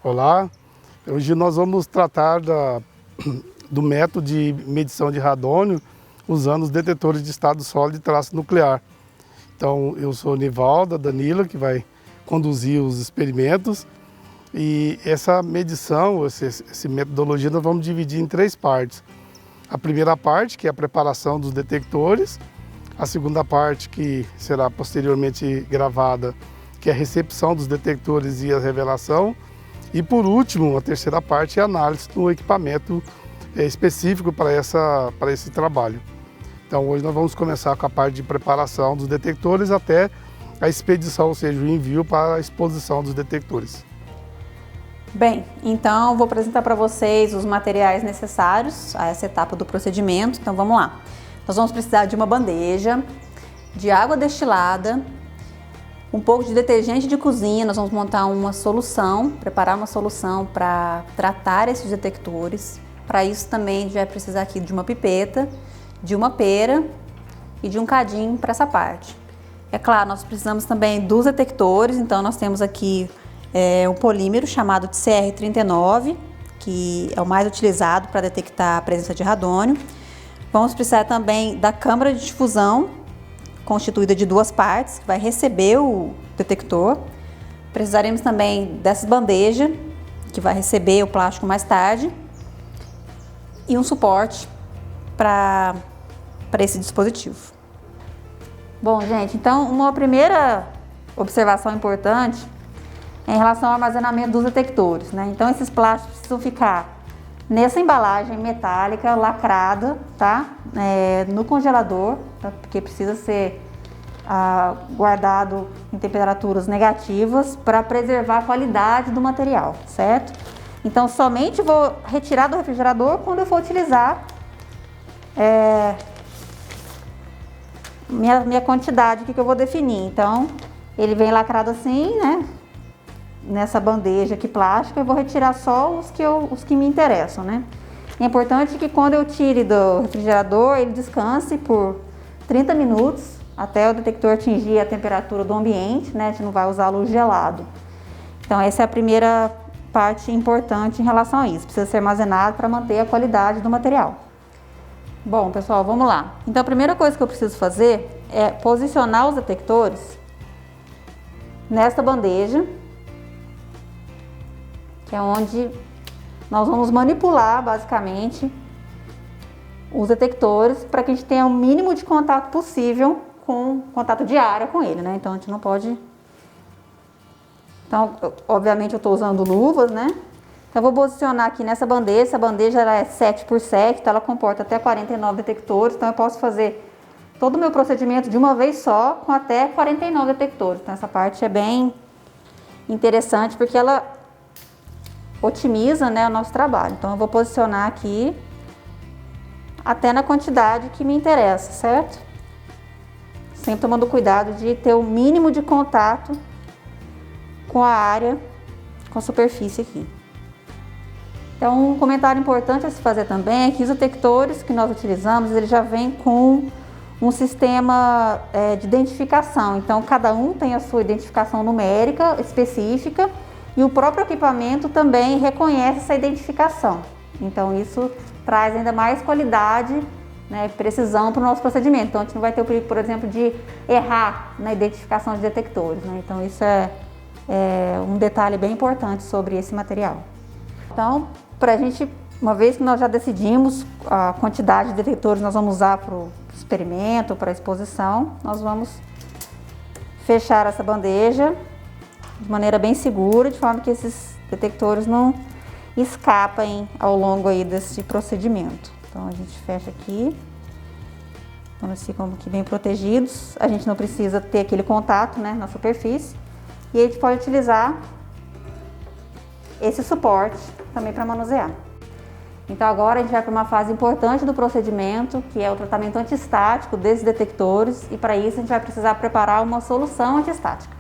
Olá, hoje nós vamos tratar do método de medição de radônio usando os detetores de estado sólido e traço nuclear. Então, eu sou Nivalda Danila, que vai conduzir os experimentos, e essa medição, essa metodologia, nós vamos dividir em 3 partes. A primeira parte, que é a preparação dos detectores, a segunda parte, que será posteriormente gravada, que é a recepção dos detectores e a revelação, e por último, a terceira parte é a análise do equipamento específico para esse trabalho. Então hoje nós vamos começar com a parte de preparação dos detectores até a expedição, ou seja, o envio para a exposição dos detectores. Bem, então vou apresentar para vocês os materiais necessários a essa etapa do procedimento. Então vamos lá. Nós vamos precisar de uma bandeja, de água destilada, um pouco de detergente de cozinha. Nós vamos montar uma solução, preparar uma solução para tratar esses detectores. Para isso também a gente vai precisar aqui de uma pipeta, de uma pera e de um cadinho para essa parte. É claro, nós precisamos também dos detectores, então nós temos aqui um polímero chamado de CR39, que é o mais utilizado para detectar a presença de radônio. Vamos precisar também da câmara de difusão, constituída de 2 partes, que vai receber o detector. Precisaremos também dessa bandeja, que vai receber o plástico mais tarde, e um suporte para esse dispositivo. Bom, gente, então uma primeira observação importante é em relação ao armazenamento dos detectores, né? Então esses plásticos precisam ficar nessa embalagem metálica lacrada, tá? No congelador, tá? Porque precisa ser guardado em temperaturas negativas para preservar a qualidade do material, certo? Então somente vou retirar do refrigerador quando eu for utilizar minha quantidade que eu vou definir. Então ele vem lacrado assim, né? Nessa bandeja aqui plástica, eu vou retirar só os que me interessam, né? É importante que quando eu tire do refrigerador, ele descanse por 30 minutos até o detector atingir a temperatura do ambiente, né? A gente não vai usar luz gelado. Então essa é a primeira parte importante em relação a isso. Precisa ser armazenado para manter a qualidade do material. Bom, pessoal, vamos lá. Então a primeira coisa que eu preciso fazer é posicionar os detectores nesta bandeja, que é onde nós vamos manipular basicamente os detectores para que a gente tenha o mínimo de contato possível com contato diário com ele, né? Então a gente não pode. Então, obviamente eu estou usando luvas, né? Então eu vou posicionar aqui nessa bandeja. Essa bandeja ela é 7x7, então ela comporta até 49 detectores. Então eu posso fazer todo o meu procedimento de uma vez só com até 49 detectores. Então essa parte é bem interessante porque ela otimiza, né, o nosso trabalho. Então eu vou posicionar aqui até na quantidade que me interessa, certo? Sempre tomando cuidado de ter o mínimo de contato com a área, com a superfície aqui. Então um comentário importante a se fazer também é que os detectores que nós utilizamos, ele já vem com um sistema de identificação. Então cada um tem a sua identificação numérica específica e o próprio equipamento também reconhece essa identificação. Então isso traz ainda mais qualidade, né, precisão para o nosso procedimento. Então a gente não vai ter o perigo, por exemplo, de errar na identificação de detectores, né? Então isso é um detalhe bem importante sobre esse material. Então, para a gente, uma vez que nós já decidimos a quantidade de detectores que nós vamos usar para o experimento, para a exposição, nós vamos fechar essa bandeja de maneira bem segura, de forma que esses detectores não escapem ao longo aí desse procedimento. Então a gente fecha aqui, então eles ficam aqui bem protegidos. A gente não precisa ter aquele contato, né, na superfície. E a gente pode utilizar esse suporte também para manusear. Então agora a gente vai para uma fase importante do procedimento, que é o tratamento antiestático desses detectores, e para isso a gente vai precisar preparar uma solução antiestática.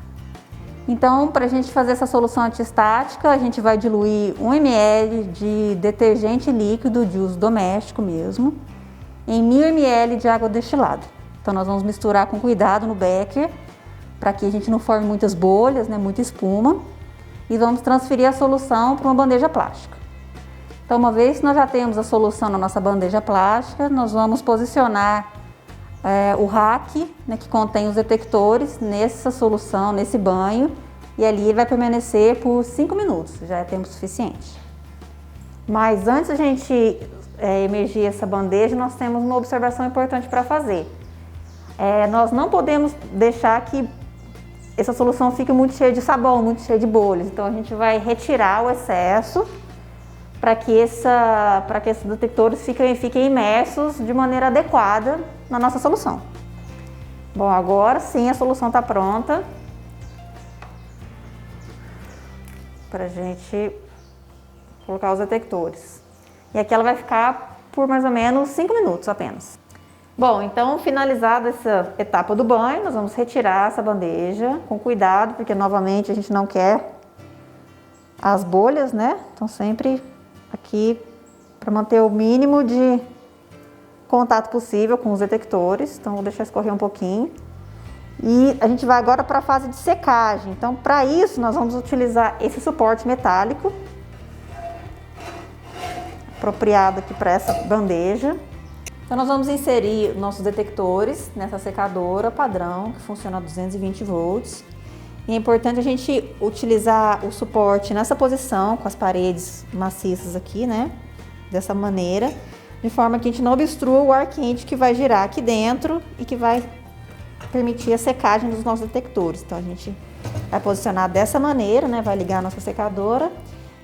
Então, para a gente fazer essa solução antiestática, a gente vai diluir 1 ml de detergente líquido de uso doméstico mesmo, em 1000 ml de água destilada. Então nós vamos misturar com cuidado no becker, para que a gente não forme muitas bolhas, né, muita espuma. e vamos transferir a solução para uma bandeja plástica. Então, uma vez que nós já temos a solução na nossa bandeja plástica, nós vamos posicionar o rack, né, que contém os detectores nessa solução, nesse banho, e ali ele vai permanecer por 5 minutos, já é tempo suficiente. Mas antes da gente emergir essa bandeja, nós temos uma observação importante para fazer. Nós não podemos deixar que essa solução fique muito cheia de sabão, muito cheia de bolhas. Então a gente vai retirar o excesso para que esses detectores fiquem imersos de maneira adequada na nossa solução. Bom, agora sim a solução está pronta para a gente colocar os detectores. E aqui ela vai ficar por mais ou menos 5 minutos apenas. Bom, então finalizada essa etapa do banho, nós vamos retirar essa bandeja com cuidado, porque novamente a gente não quer as bolhas, né? Então sempre aqui para manter o mínimo de contato possível com os detectores. Então vou deixar escorrer um pouquinho. E a gente vai agora para a fase de secagem. Então para isso nós vamos utilizar esse suporte metálico apropriado aqui para essa bandeja. Então nós vamos inserir nossos detectores nessa secadora padrão que funciona a 220 volts. E é importante a gente utilizar o suporte nessa posição com as paredes maciças aqui, né? Dessa maneira, de forma que a gente não obstrua o ar quente que vai girar aqui dentro e que vai permitir a secagem dos nossos detectores. Então a gente vai posicionar dessa maneira, né? Vai ligar a nossa secadora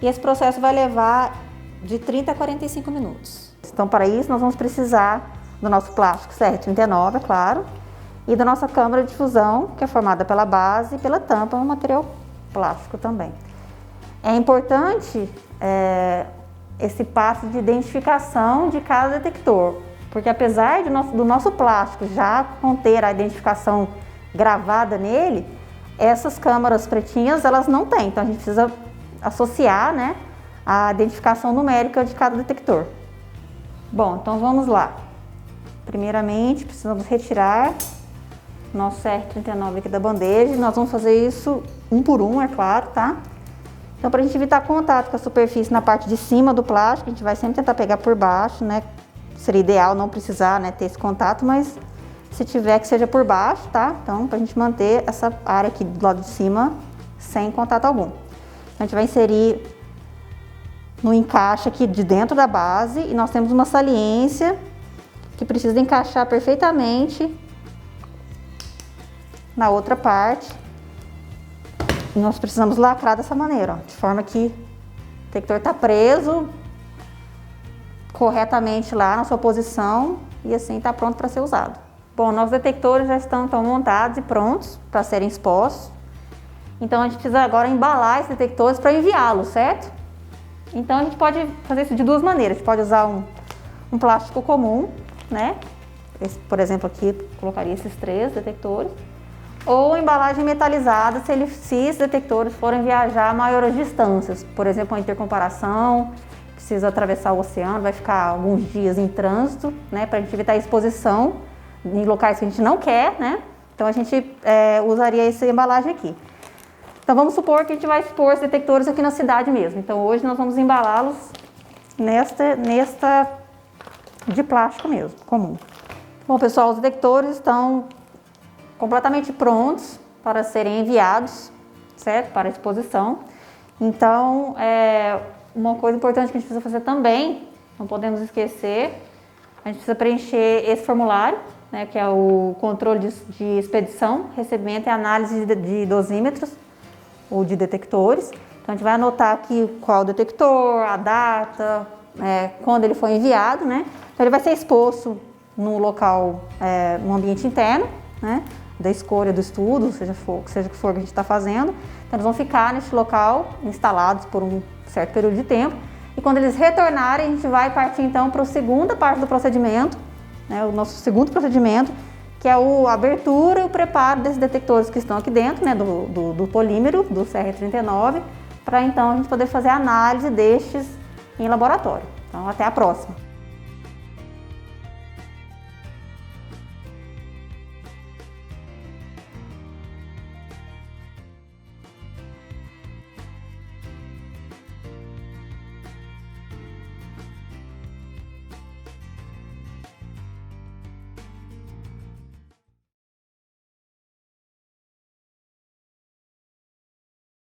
e esse processo vai levar de 30 a 45 minutos. Então, para isso, nós vamos precisar do nosso plástico CR39, é claro, e da nossa câmara de difusão, que é formada pela base e pela tampa, um material plástico também. É importante esse passo de identificação de cada detector, porque apesar do nosso plástico já conter a identificação gravada nele, essas câmaras pretinhas, elas não têm, então a gente precisa associar, né, a identificação numérica de cada detector. Bom, então vamos lá. Primeiramente, precisamos retirar nosso CR39 aqui da bandeja. Nós vamos fazer isso um por um, é claro, tá? Então, para a gente evitar contato com a superfície na parte de cima do plástico, a gente vai sempre tentar pegar por baixo, né? Seria ideal não precisar, né, ter esse contato, mas se tiver, que seja por baixo, tá? Então, para a gente manter essa área aqui do lado de cima sem contato algum. Então, a gente vai inserir no encaixe aqui de dentro da base e nós temos uma saliência que precisa encaixar perfeitamente na outra parte. E nós precisamos lacrar dessa maneira, ó, de forma que o detector está preso corretamente lá na sua posição e assim está pronto para ser usado. Bom, nossos detectores já estão montados e prontos para serem expostos. Então a gente precisa agora embalar esses detectores para enviá-los, certo? Então a gente pode fazer isso de duas maneiras. A gente pode usar um plástico comum, né? Por exemplo, aqui colocaria esses 3 detectores. Ou embalagem metalizada, se esses detectores forem viajar a maiores distâncias. Por exemplo, uma intercomparação, precisa atravessar o oceano, vai ficar alguns dias em trânsito, né? Para a gente evitar a exposição em locais que a gente não quer, né? Então a gente usaria essa embalagem aqui. Então vamos supor que a gente vai expor os detectores aqui na cidade mesmo. Então hoje nós vamos embalá-los nesta de plástico mesmo, comum. Bom, pessoal, os detectores estão completamente prontos para serem enviados, certo? Para exposição. Então, uma coisa importante que a gente precisa fazer também, não podemos esquecer, a gente precisa preencher esse formulário, né, que é o controle de expedição, recebimento e análise de dosímetros ou de detectores. Então a gente vai anotar aqui qual o detector, a data, quando ele foi enviado, né? Então ele vai ser exposto no local, no ambiente interno, né? Da escolha do estudo, seja o que for que a gente está fazendo. Então eles vão ficar neste local, instalados por um certo período de tempo. E quando eles retornarem, a gente vai partir então para a segunda parte do procedimento, né? O nosso segundo procedimento, que é a abertura e o preparo desses detectores que estão aqui dentro, né, do polímero, do CR39, para então a gente poder fazer a análise destes em laboratório. Então, até a próxima!